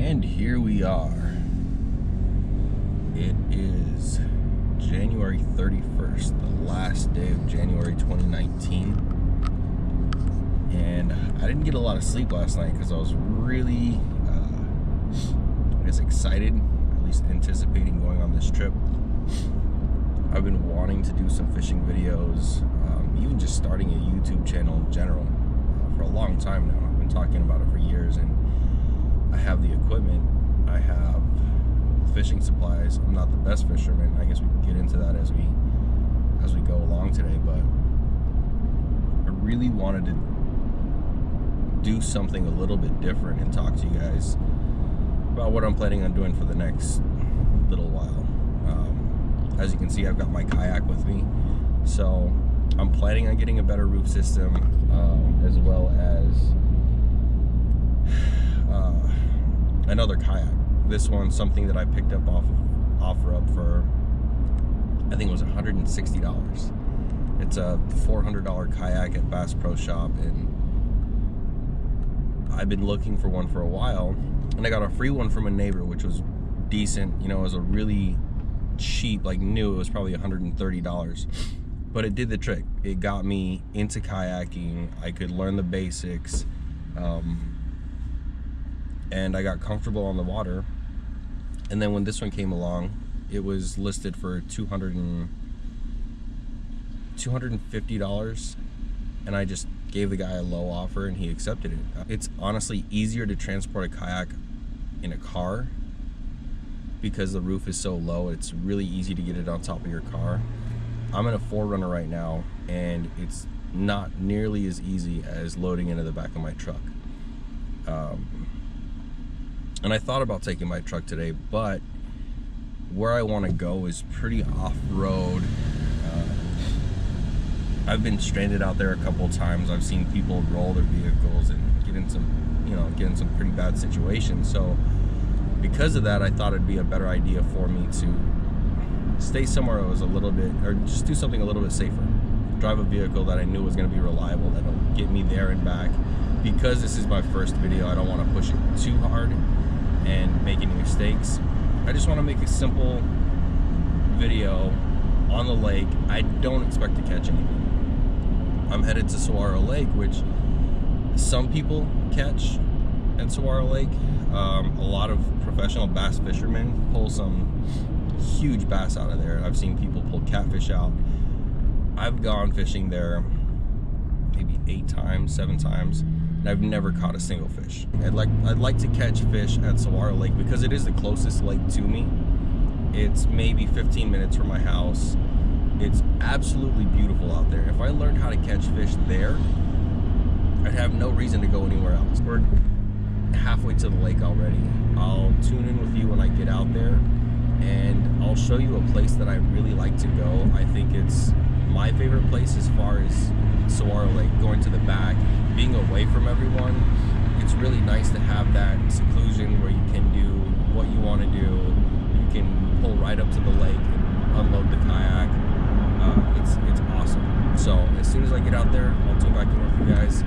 And here we are. It is January 31st, the last day of January 2019. And I didn't get a lot of sleep last night because I was really, excited, at least anticipating going on this trip. I've been wanting to do some fishing videos, even just starting a YouTube channel in general for a long time now. I've been talking about it for years, and I have the equipment, I have fishing supplies. I'm not the best fisherman. I guess we can get into that as we go along today, but I really wanted to do something a little bit different and talk to you guys about what I'm planning on doing for the next little while. As you can see, I've got my kayak with me, so I'm planning on getting a better roof system, as well as another kayak. This one's something that I picked up off of OfferUp for, I think it was $160. It's a $400 kayak at Bass Pro Shop, and I've been looking for one for a while, and I got a free one from a neighbor, which was decent. You know, it was a really cheap, like new, it was probably $130, but it did the trick. It got me into kayaking. I could learn the basics, and I got comfortable on the water. And then when this one came along, it was listed for $250, and I just gave the guy a low offer and he accepted it. It's honestly easier to transport a kayak in a car because the roof is so low. It's really easy to get it on top of your car. I'm in a 4Runner right now, and it's not nearly as easy as loading into the back of my truck. And I thought about taking my truck today, but where I want to go is pretty off-road. I've been stranded out there a couple of times. I've seen people roll their vehicles and get in some pretty bad situations. So because of that, I thought it'd be a better idea for me to stay somewhere that was a little bit, or just do something a little bit safer. Drive a vehicle that I knew was going to be reliable, that'll get me there and back. Because this is my first video, I don't want to push it too hard and make any mistakes. I just want to make a simple video on the lake. I don't expect to catch anything. I'm headed to Saguaro Lake, which some people catch at Saguaro Lake. A lot of professional bass fishermen pull some huge bass out of there. I've seen people pull catfish out. I've gone fishing there maybe 8 times, 7 times, and I've never caught a single fish. I'd like to catch fish at Saguaro Lake because it is the closest lake to me. It's maybe 15 minutes from my house. It's absolutely beautiful out there. If I learned how to catch fish there, I'd have no reason to go anywhere else. We're halfway to the lake already. I'll tune in with you when I get out there, and I'll show you a place that I really like to go. I think it's my favorite place as far as Saguaro Lake, going to the back, being away from everyone. It's really nice to have that seclusion where you can do what you want to do. You can pull right up to the lake and unload the kayak. It's awesome. So as soon as I get out there, I'll tune back in with you guys.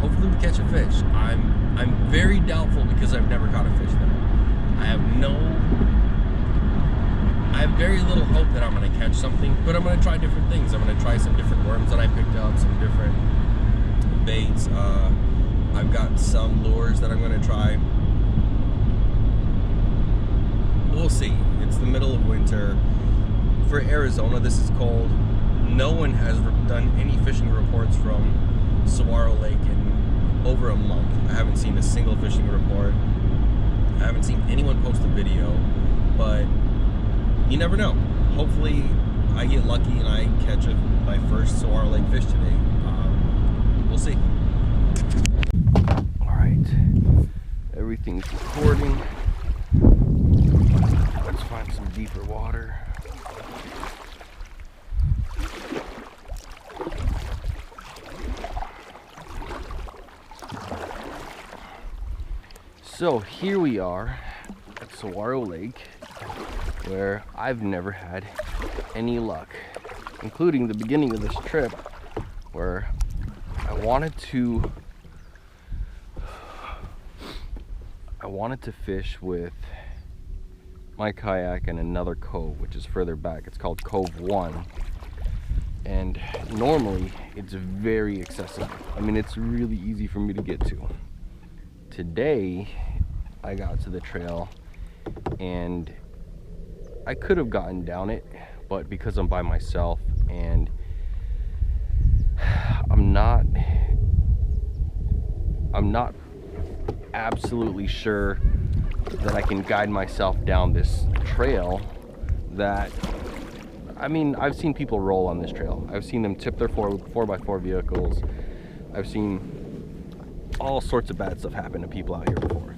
Hopefully we catch a fish. I'm very doubtful because I've never caught a fish there. I have very little hope that I'm going to catch something, but I'm going to try different things. I'm going to try some different worms that I picked up, some different baits. I've got some lures that I'm going to try. We'll see. It's the middle of winter. For Arizona, this is cold. No one has done any fishing reports from Saguaro Lake in over a month. I haven't seen a single fishing report. I haven't seen anyone post a video, but you never know. Hopefully I get lucky and I catch my first Saguaro Lake fish today. We'll see. All right, everything's recording. Let's find some deeper water. So here we are at Saguaro Lake, where I've never had any luck, including the beginning of this trip, where I wanted to I wanted to fish with my kayak and another cove, which is further back. It's called Cove 1. And normally it's very accessible. I mean, it's really easy for me to get to. Today, I got to the trail and I could have gotten down it, but because I'm by myself and I'm not absolutely sure that I can guide myself down this trail. That, I mean, I've seen people roll on this trail. I've seen them tip their 4x4 vehicles. I've seen all sorts of bad stuff happen to people out here before.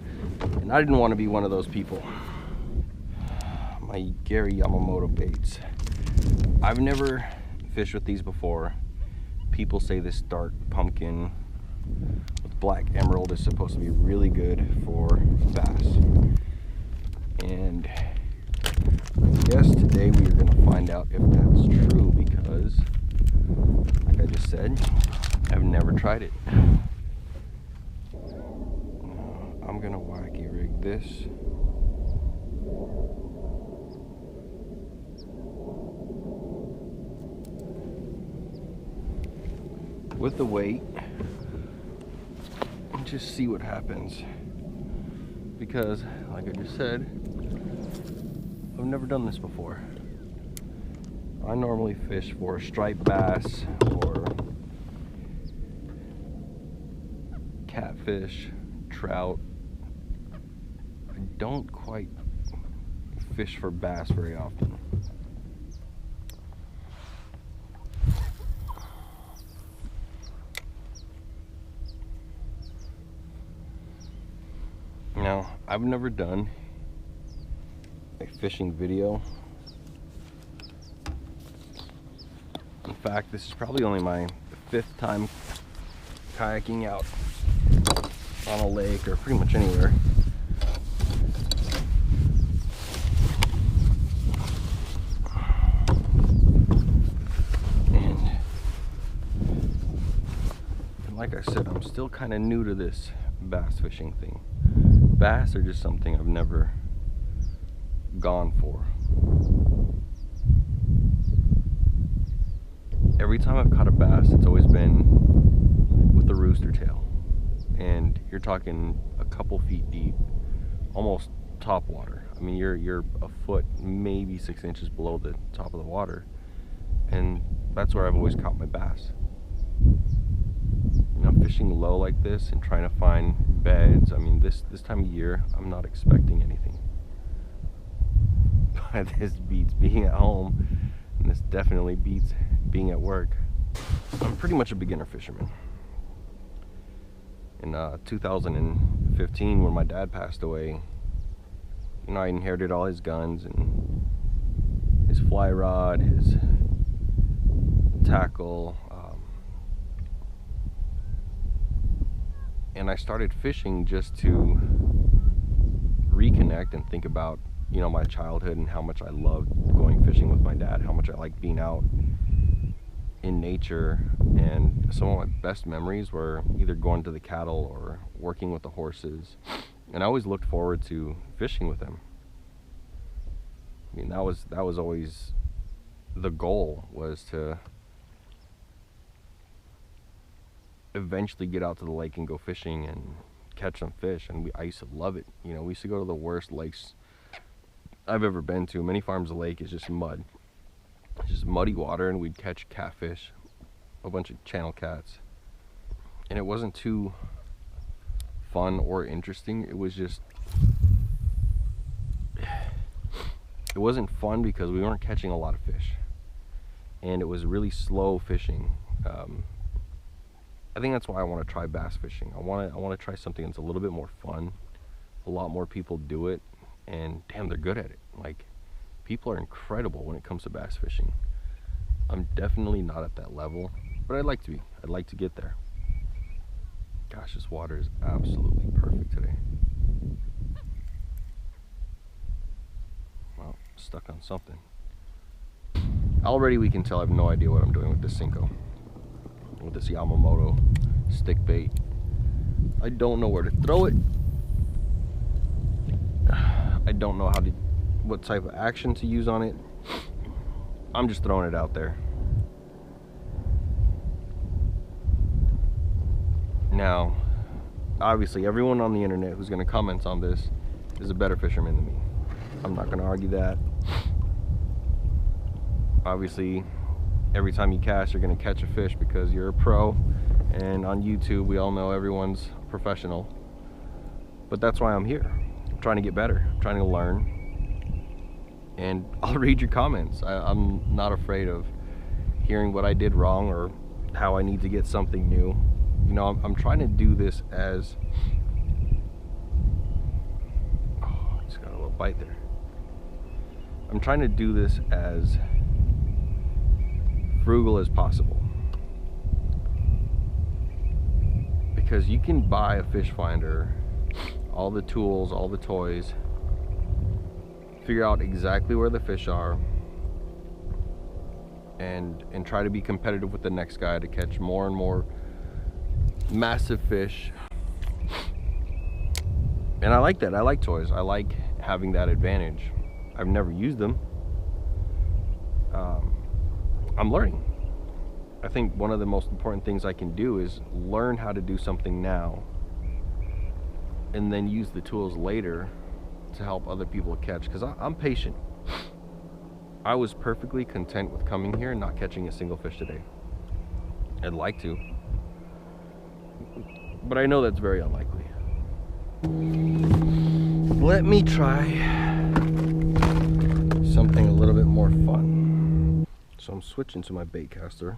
And I didn't want to be one of those people. My Gary Yamamoto baits. I've never fished with these before. People say this dark pumpkin with black emerald is supposed to be really good for bass. And I guess today we are going to find out if that's true, because like I just said, I've never tried it. I'm going to wacky rig this. With the weight and just see what happens, because like I just said, I've never done this before. I normally fish for striped bass or catfish, trout. I don't quite fish for bass very often. Now, I've never done a fishing video. In fact, this is probably only my 5th time kayaking out on a lake or pretty much anywhere. And like I said, I'm still kind of new to this bass fishing thing. Bass are just something I've never gone for. Every time I've caught a bass, it's always been with the rooster tail. And you're talking a couple feet deep, almost top water. I mean, you're a foot, maybe 6 inches below the top of the water. And that's where I've always caught my bass. You know, fishing low like this and trying to find beds, I mean, this time of year, I'm not expecting anything. But this beats being at home, and this definitely beats being at work. I'm pretty much a beginner fisherman. In 2015, when my dad passed away, you know, I inherited all his guns and his fly rod, his tackle, and I started fishing just to reconnect and think about, you know, my childhood and how much I loved going fishing with my dad, how much I liked being out in nature. And some of my best memories were either going to the cattle or working with the horses. And I always looked forward to fishing with them. I mean, that was always the goal, was to eventually get out to the lake and go fishing and catch some fish. And I used to love it. You know, we used to go to the worst lakes I've ever been to. Many farms of lake is just mud. It's just muddy water, and we'd catch catfish, a bunch of channel cats. And it wasn't too fun or interesting. It was just, it wasn't fun because we weren't catching a lot of fish. And it was really slow fishing. I think that's why I want to try bass fishing. I want to try something that's a little bit more fun. A lot more people do it, and damn, they're good at it. Like, people are incredible when it comes to bass fishing. I'm definitely not at that level, but I'd like to be. I'd like to get there. Gosh, this water is absolutely perfect today. Well, stuck on something. Already we can tell I have no idea what I'm doing with this Cinco, with this Yamamoto stick bait. I don't know where to throw it. don't know what type of action to use on it. I'm just throwing it out there. Now, obviously, everyone on the internet who's going to comment on this is a better fisherman than me. I'm not going to argue that. Obviously, every time you cast, you're going to catch a fish because you're a pro. And on YouTube, we all know everyone's professional. But that's why I'm here. I'm trying to get better. I'm trying to learn. And I'll read your comments. I'm not afraid of hearing what I did wrong or how I need to get something new. You know, I'm trying to do this as... Oh, I just got a little bite there. I'm trying to do this as frugal as possible. Because you can buy a fish finder, all the tools, all the toys, figure out exactly where the fish are, and try to be competitive with the next guy to catch more and more massive fish. And I like that. I like toys. I like having that advantage. I've never used them. I'm learning. I think one of the most important things I can do is learn how to do something now and then use the tools later to help other people catch, because I'm patient. I was perfectly content with coming here and not catching a single fish today. I'd like to, but I know that's very unlikely. Let me try something a little bit more fun. So I'm switching to my bait caster.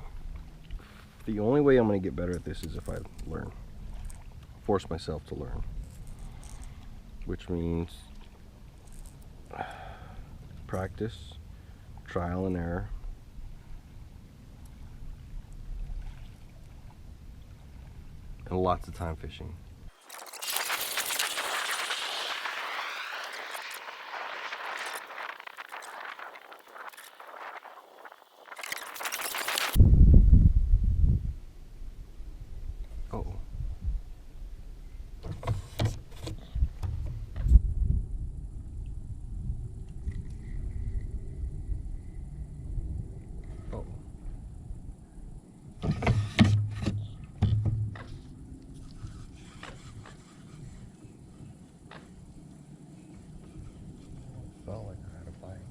The only way I'm going to get better at this is if I learn. Force myself to learn. Which means practice, trial and error, and lots of time fishing. Oh. Oh. Felt like I had a bite.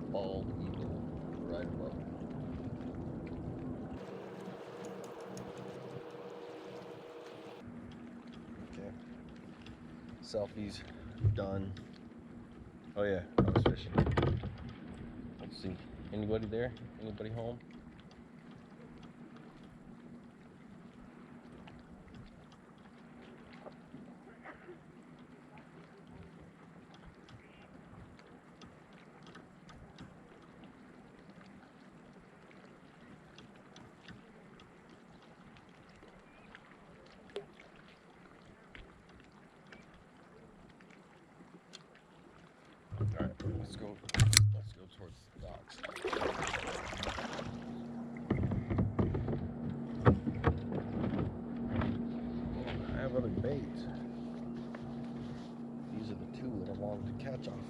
Bald eagle right above it. Okay. Selfies done. Oh yeah, I was fishing. Let's see. Anybody there? Anybody home? Alright, let's go towards the docks. I have other baits. These are the two that I wanted to catch off of.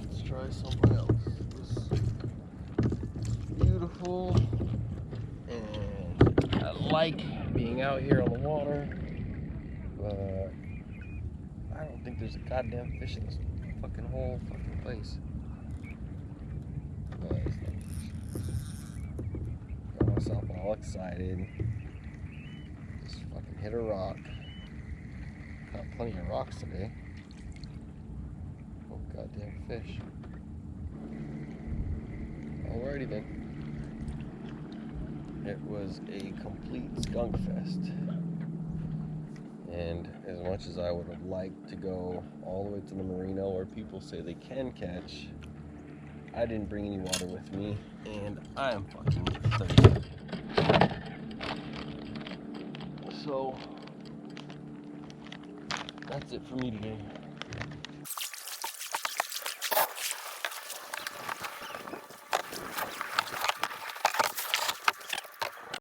Let's try something else. Beautiful, and I like being out here on the water, but I don't think there's a goddamn fish in this fucking whole fucking place. But it's no fish. Got myself all excited. Just fucking hit a rock. Caught plenty of rocks today. Oh goddamn fish. Alrighty then. it was a complete skunk fest. And as much as I would have liked to go all the way to the marina where people say they can catch, I didn't bring any water with me, and I am fucking thirsty. So that's it for me today.